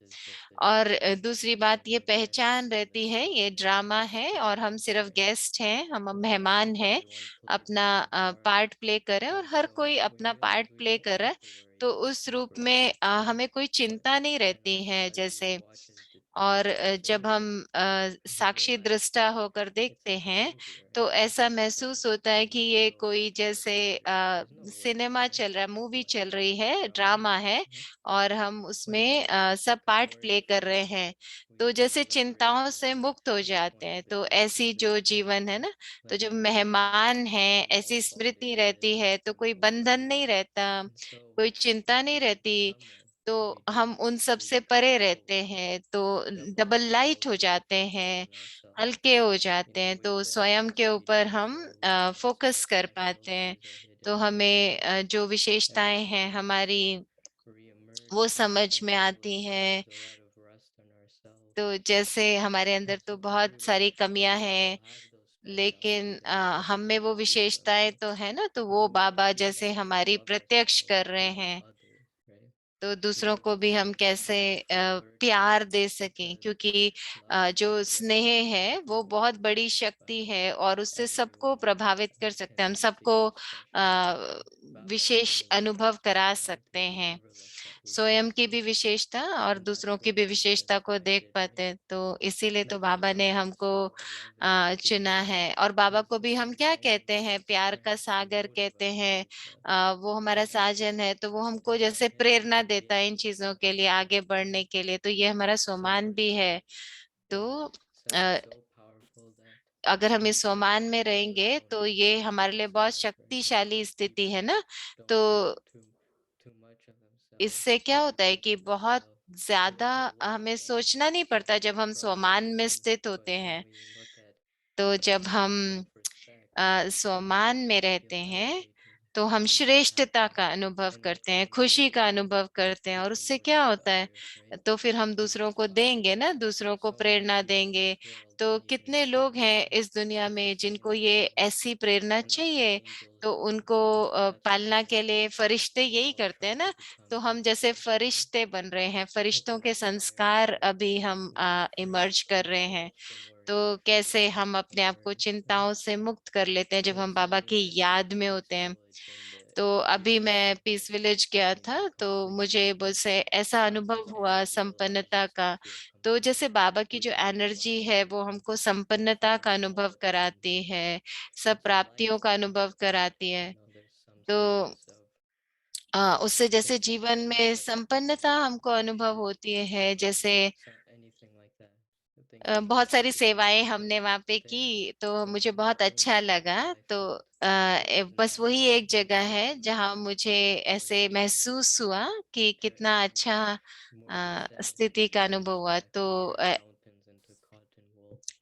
और दूसरी बात ये पहचान रहती है ये ड्रामा है और हम सिर्फ गेस्ट हैं, हम मेहमान हैं, अपना पार्ट प्ले कर रहे हैं और हर कोई अपना पार्ट प्ले कर रहा है। तो उस रूप में हमें कोई चिंता नहीं रहती है जैसे। और जब हम साक्षी दृष्टा होकर देखते हैं तो ऐसा महसूस होता है कि ये कोई जैसे सिनेमा चल रहा है, मूवी चल रही है, ड्रामा है और हम उसमें सब पार्ट प्ले कर रहे हैं। तो जैसे चिंताओं से मुक्त हो जाते हैं। तो ऐसी जो जीवन है ना, तो जब मेहमान है ऐसी स्मृति रहती है तो कोई बंधन नहीं रहता, कोई चिंता नहीं रहती। तो हम उन सब से परे रहते हैं, तो डबल लाइट हो जाते हैं, हल्के हो जाते हैं। तो स्वयं के ऊपर हम फोकस कर पाते हैं। तो हमें जो विशेषताएं हैं हमारी वो समझ में आती हैं। तो जैसे हमारे अंदर तो बहुत सारी कमियां हैं, लेकिन हम में वो विशेषताएं तो है ना, तो वो बाबा जैसे हमारी प्रत्यक्ष कर रहे हैं। तो दूसरों को भी हम कैसे प्यार दे सकें, क्योंकि जो स्नेह है वो बहुत बड़ी शक्ति है और उससे सबको प्रभावित कर सकते हैं, हम सबको विशेष अनुभव करा सकते हैं। स्वयं की भी विशेषता और दूसरों की भी विशेषता को देख पाते हैं। तो इसीलिए तो बाबा ने हमको चुना है। और बाबा को भी हम क्या कहते हैं, प्यार का सागर कहते हैं। वो हमारा साजन है, तो वो हमको जैसे प्रेरणा देता है इन चीजों के लिए आगे बढ़ने के लिए। तो ये हमारा सम्मान भी है। तो अगर हम इस स्वमान में रहेंगे तो ये हमारे लिए बहुत शक्तिशाली स्थिति है ना। तो इससे क्या होता है कि बहुत ज्यादा हमें सोचना नहीं पड़ता जब हम स्वमान में स्थित होते हैं। तो जब हम स्वमान में रहते हैं तो हम श्रेष्ठता का अनुभव करते हैं, खुशी का अनुभव करते हैं, और उससे क्या होता है, तो फिर हम दूसरों को देंगे ना, दूसरों को प्रेरणा देंगे। तो कितने लोग हैं इस दुनिया में जिनको ये ऐसी प्रेरणा चाहिए, तो उनको पालना के लिए फरिश्ते यही करते हैं ना। तो हम जैसे फरिश्ते बन रहे हैं, फरिश्तों के संस्कार अभी हम इमर्ज कर रहे हैं। तो कैसे हम अपने आप को चिंताओं से मुक्त कर लेते हैं जब हम बाबा की याद में होते हैं। तो अभी मैं पीस विलेज गया था, तो मुझे मुझसे ऐसा अनुभव हुआ संपन्नता का। तो जैसे बाबा की जो एनर्जी है वो हमको संपन्नता का अनुभव कराती है, सब प्राप्तियों का अनुभव कराती है। तो उससे जैसे जीवन में संपन्नता हमको अनुभव होती है। जैसे बहुत सारी सेवाएं हमने वहां पे की तो मुझे बहुत अच्छा लगा। तो बस वही एक जगह है जहां मुझे ऐसे महसूस हुआ कि कितना अच्छा स्थिति का अनुभव हुआ। तो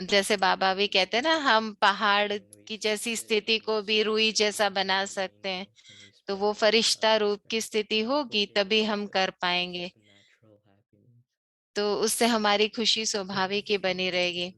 जैसे बाबा भी कहते हैं ना, हम पहाड़ की जैसी स्थिति को भी रुई जैसा बना सकते हैं। तो वो फरिश्ता रूप की स्थिति होगी तभी हम कर पाएंगे। तो उससे हमारी खुशी स्वाभाविक ही बनी रहेगी।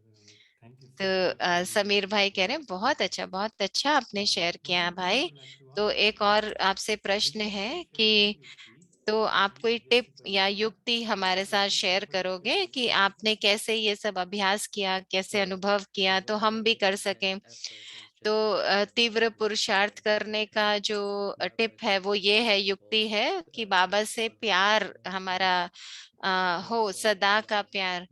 Thank you तो so much, समीर भाई कह रहे हैं Mr. बहुत अच्छा आपने शेयर किया Many भाई। would like to तो ask, एक और आपसे प्रश्न which है spiritual कि activity तो आप we कोई टिप basically या have युक्ति हमारे साथ undertaken शेयर over the करोगे course of कि our life? आपने कैसे ये सब अभ्यास किया, कैसे अनुभव किया, तो हम भी कर सकें। तो तीव्र पुरुषार्थ करने का जो टिप है वो ये है, युक्ति है कि बाबा से प्यार हमारा हो, सदा का प्यार।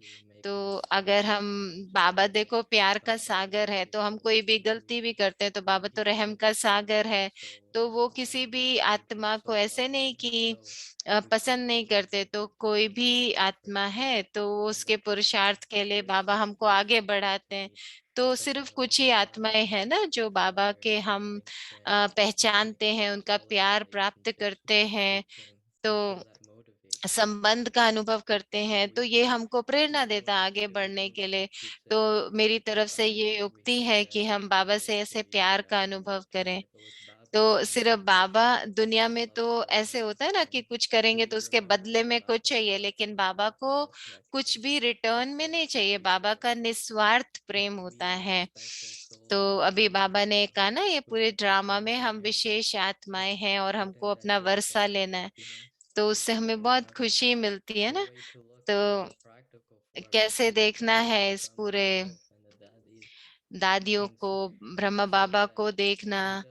तो अगर हम, बाबा देखो प्यार का सागर है, तो हम कोई भी गलती भी करते हैं तो बाबा तो रहम का सागर है। तो वो किसी भी आत्मा को ऐसे नहीं कि पसंद नहीं करते। तो कोई भी आत्मा है तो वो उसके पुरुषार्थ के लिए बाबा हमको आगे बढ़ाते हैं। तो सिर्फ कुछ ही आत्माएं हैं ना जो बाबा के हम पहचानते हैं, उनका प्यार प्राप्त करते हैं, तो संबंध का अनुभव करते हैं। तो ये हमको प्रेरणा देता है आगे बढ़ने के लिए। तो मेरी तरफ से ये युक्ति है कि हम बाबा से ऐसे प्यार का अनुभव करें। तो सिर्फ बाबा, दुनिया में तो ऐसे होता है ना कि कुछ करेंगे तो उसके बदले में कुछ चाहिए, लेकिन बाबा को कुछ भी रिटर्न में नहीं चाहिए। बाबा का निस्वार्थ प्रेम होता है। तो अभी बाबा ने कहा ना, ये पूरे ड्रामा में हम विशेष आत्माएं हैं और हमको अपना वर्षा लेना है। तो उससे हमें बहुत खुशी मिलती है ना। तो कैसे देखना है इस पूरे दादियों को, ब्रह्मा बाबा को देखना,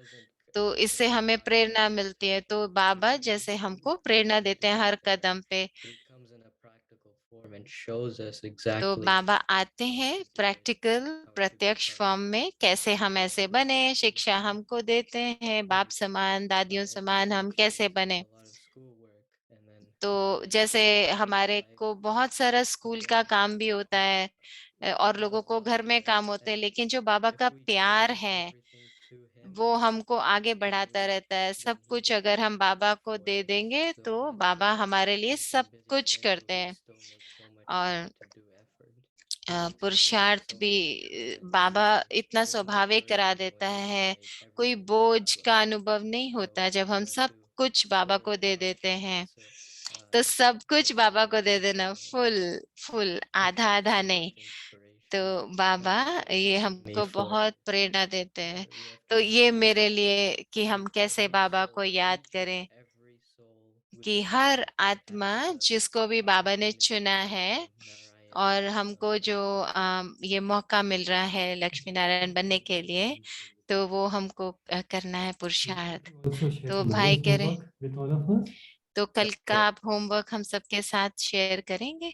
तो इससे हमें प्रेरणा मिलती है। तो बाबा जैसे हमको प्रेरणा देते हैं हर कदम पे। तो बाबा आते हैं प्रैक्टिकल, प्रत्यक्ष फॉर्म में, कैसे हम ऐसे बने, शिक्षा हमको देते हैं, बाप समान दादियों समान हम कैसे बने। तो जैसे हमारे को बहुत सारा स्कूल का काम भी होता है, और लोगों को घर में काम होते हैं, लेकिन जो बाबा का प्यार है वो हमको आगे बढ़ाता रहता है। सब कुछ अगर हम बाबा को दे देंगे तो बाबा हमारे लिए सब कुछ करते हैं। और पुरुषार्थ भी बाबा इतना स्वाभाविक करा देता है, कोई बोझ का अनुभव नहीं होता जब हम सब कुछ बाबा को दे देते हैं। तो सब कुछ बाबा को दे देना, फुल फुल, आधा आधा नहीं। तो बाबा ये हमको बहुत प्रेरणा देते हैं। तो ये मेरे लिए कि हम कैसे बाबा को याद करें, कि हर आत्मा जिसको भी बाबा ने चुना है, और हमको जो ये मौका मिल रहा है लक्ष्मी नारायण बनने के लिए, तो वो हमको करना है Would you like पुरुषार्थ। to also share तो भाई tomorrow's कह रहे, homework with all of us? तो कल का आप होमवर्क हम सबके साथ शेयर करेंगे।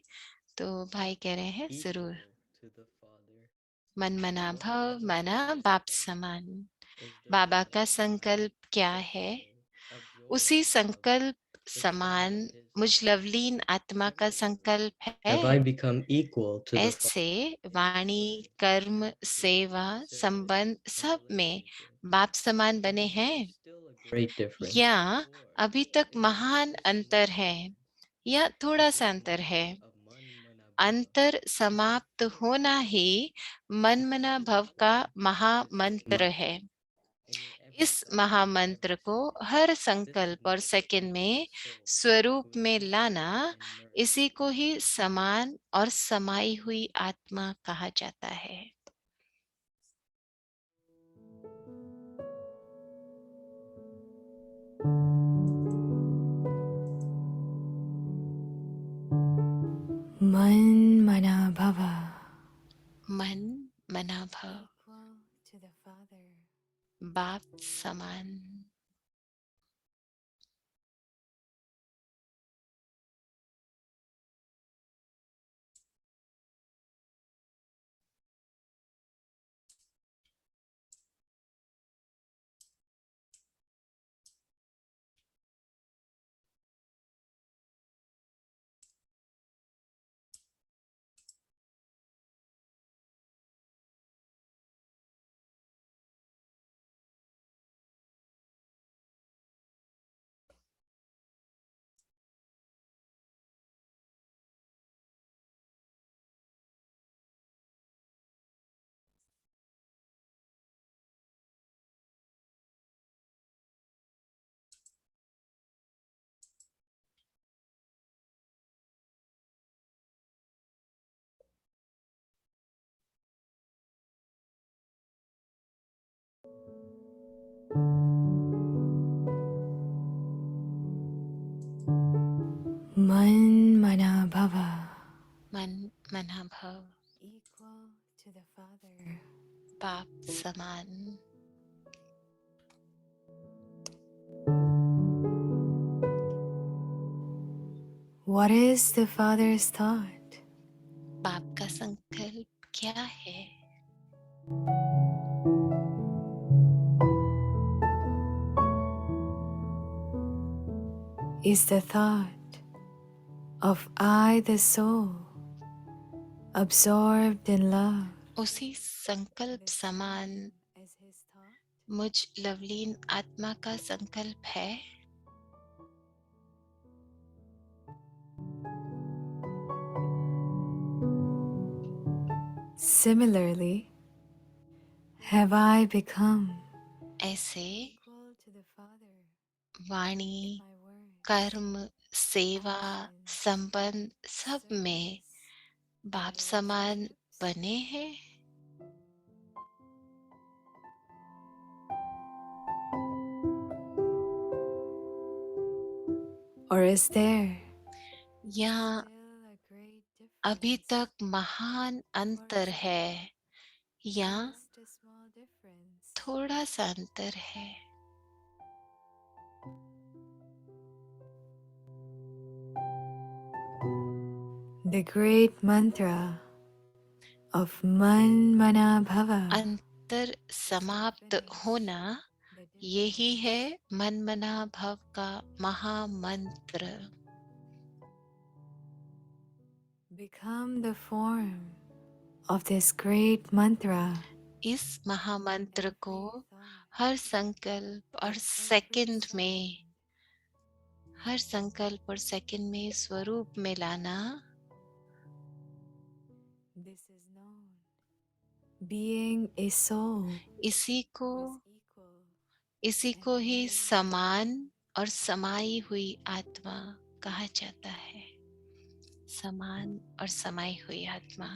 तो भाई कह रहे हैं जरूर। मन मना भव मना बाप समान। बाबा का संकल्प क्या है, उसी संकल्प समान मुझ लवलीन आत्मा का संकल्प have I है। become equal to the ऐसे वाणी, कर्म, सेवा, संबंध सब में बाप समान बने हैं great difference? या अभी तक महान अंतर है या थोड़ा सा अंतर है। अंतर समाप्त होना ही मनमना भव का महामंत्र है। इस महामंत्र को हर संकल्प और सेकंड में स्वरूप में लाना, इसी को ही समान और समाई हुई आत्मा कहा जाता है। मन मना भवा मन मना भव, equal to the Father. बाप समान। मन मना भवा मन मना भव, equal to the Father. बाप समान। What is the Father's thought? बाप का संकल्प क्या है? Is the thought of I, the soul, absorbed in love, उसी संकल्प समान as his thought? मुझ लवलीन आत्मा का संकल्प है। Similarly, have I become ऐसे equal to the Father? Vani, My words, कर्म, सेवा, संबंध सब में बाप समान बने हैं। or is there यहाँ still a great अभी difference? तक महान अंतर है या Just a small difference. थोड़ा सा अंतर है। The great mantra of Man Mana Bhava. अंतर समाप्त होना, यही है मन मना भव का महामंत्र। Become the form of this great mantra. इस महामंत्र को हर संकल्प और सेकंड में, हर संकल्प और सेकंड में स्वरूप में लाना, This is known. Being a soul इसी को is equal. इसी को ही समान और समाई हुई आत्मा कहा जाता है। समान और समाई हुई आत्मा।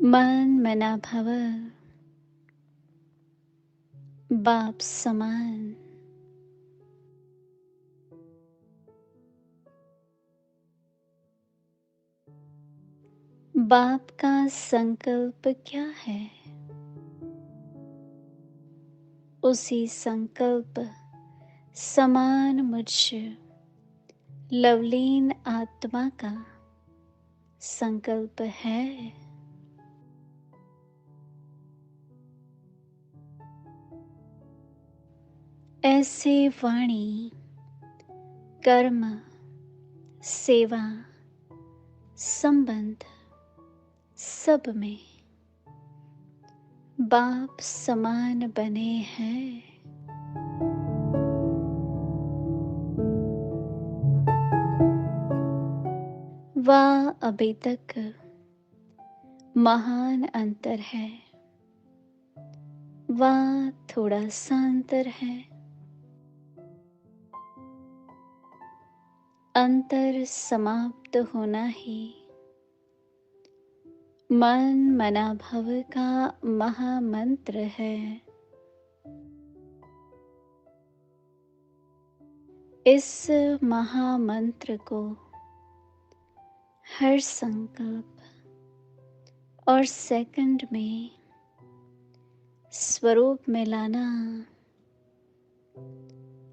मन मना भव, बाप समान। बाप का संकल्प क्या है? उसी संकल्प समान मुझ लवलीन आत्मा का संकल्प है। ऐसे वाणी, कर्म, सेवा, संबंध सब में बाप समान बने हैं। वह अभी तक महान अंतर है, वह थोड़ा सा अंतर है। अंतर समाप्त होना ही मन मना भव का महामंत्र है। इस महामंत्र को हर संकल्प और सेकंड में स्वरूप में लाना,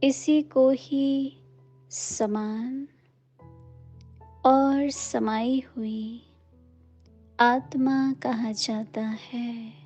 इसी को ही समान और समाई हुई आत्मा कहा जाता है।